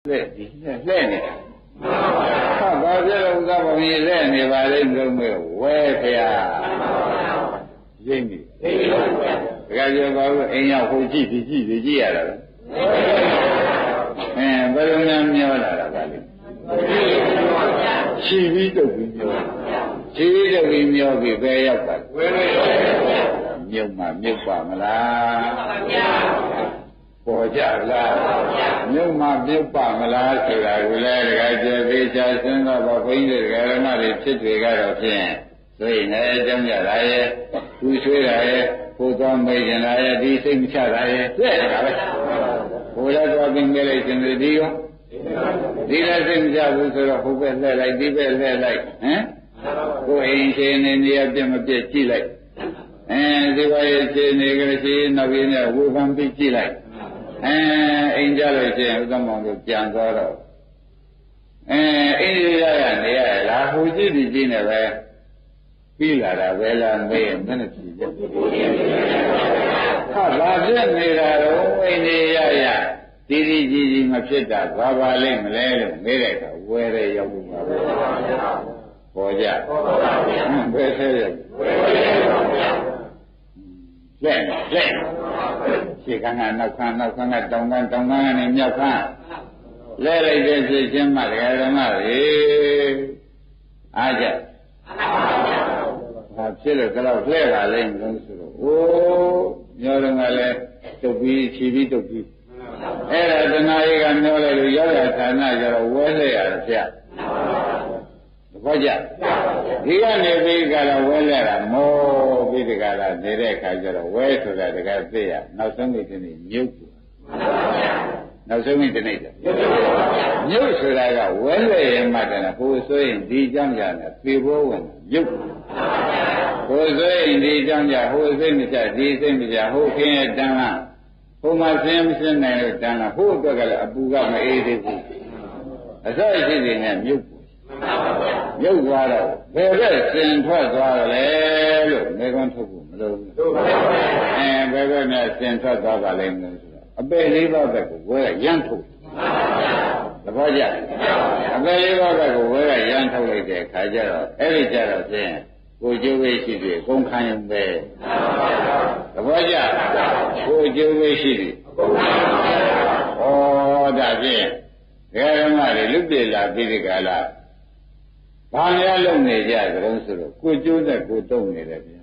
လှဲ့နေတာဟာဘာဖြစ်လို့ဥစ္စာဘုံကြီးလှဲ့နေပါလိမ့်လို့မေးဝဲဖရာရင်းပြီဒါကြပြောပါဦးအိမ်ရောက်ဟိုကြည့်ဒီကြည့်ဒီကြည့်ရတာလားဘယ်လိုများမျောလာတာပါလဲရှိပြီးတုတ်ပြီးမျောရှိပြီးတုတ်ပြီးမျောပြီးဘယ်ရောက်ပါလဲမြုပ်မှမြုပ်ပါမလားပေါ်ကြလားမြုပ်မှမြုပ်ပါမလားဆိုတာကိုလည်းတခါကျေသေးချာစဉ်းစားပါဘုန်းကြီးတွေဓမ္မတွေဖြစ်တွေကတော့ဖြင့်ဆိုရင်လည်းအကြောင်းကြတာရဲ့သူဆွေးတာရဲ့ကိုသွားမေးကြတာရဲ့ဒီစိတ်မချတာရဲ့သိတာပဲဘိုးလည်းသွားပြီးမေးလိုက်ခြင်းတွေဒီရောဒီလည်းစိတ်မချဘူးဆိုတော့ဟိုဘက်လှည့်လိုက်ဒီဘက်လှည့်လိုက်ကိုအိမ်ရှင်နေနေရပြတ်မပြတ်ကြည့်လိုက်ဒီဘက်ရဲ့ရှင်နေကြရှိနောက်ရင်းနဲ့ဝေဖန်ပြီးကြည့်လိုက်အိမ်ကြလို့ရှိရင်ဥက္ကမောင်တို့ပြန်သွားတော့အိမ်ရရနေရလားဟိုကြည့်ဒီကြည့်နေပဲပြီးလာတာပဲလားမေးရင်မနဲ့ကြည့်ကြဟာဘာဖြစ်နေတာတော့အိမ်ရရဒီဒီကြီးမဖြစ်တာဘာပါလိမ့်မလဲလို့မေးလိုက်တော့ဝဲတဲ့ရောက်လို့ပါပဲပေါ်ကြဘယ်ဆဲရလက်ရှေ့ကန်းကနောက်ခန်းတောင်ကန်းတောင်ကန်းကနေမြောက်ခန်းလဲလိုက်တဲ့ဖြစ်ချင်းမှဓမ္မတွေအားကြဘာဖြစ်လို့တော့လှဲ့ပါလိမ့်မလို့ဆိုတော့အိုးညောတော့ကလည်းတုတ်ပြီးခြီးပြီးတုတ်ပြီးအဲ့ဒါတဏှာကြီးကမျောလိုက်လို့ရောက်ရဌာနကျတော့ဝဲလှဲ့ရတယ်ဗျဘောကြဒီကနေပြီးကြတော့ဝဲလဲတာမောပြီးဒီကလာနေတဲ့အခါကျတော့ဝဲဆိုတာတကယ်သိရနောက်ဆုံးနေ့တနေ့မြုပ်နောက်ဆုံးနေ့တနေ့မြုပ်ဆိုတာကဝဲလဲရင်မှတည်းဟိုဆိုရင်ဒီကြောင့်ကြတယ်ပြေဖို့ဝင်မြုပ်ဟိုဆိုရင်ဒီကြောင့်ကြဟိုစိတ်မချဒီစိတ်မချဟိုခင်းရဲ့တန်လားဟိုမှာဆင်းမစင်းနိုင်လို့တန်လားဟိုအတွက်ကလည်းအပူကမအေးသေးဘူးအစရှိနေနဲ့မြုပ်ရုပ်သွားတော့ဘယ်ဘက်စင်ထွက်သွားလဲလို့မေခွန်းထုတ်ဖို့မလိုဘူးဘယ်ဘက်နဲ့စင်ထွက်သွားပါလိမ့်မလို့ဆိုတော့အပေလေးပါးဘက်ကိုဝဲရမ်းထုတ်သဘောကျအပေလေးပါးဘက်ကိုဝဲရမ်းထုတ်လိုက်တဲ့အခါကျတော့အဲ့ဒီကျတော့ဖြင့်ကိုကျိုးဝေးရှိပြီကုန်ခံရုံပဲသဘောကျကိုကျိုးဝေးရှိပြီဩဒါဖြင့်ဓမ္မတွေလွတ်ပြေလာပြီးဒီကလာဘာများလုပ်နေကြကြုံဆိုတော့ကိုကျိုးနဲ့ကိုတုံးနေတယ်ဗျာ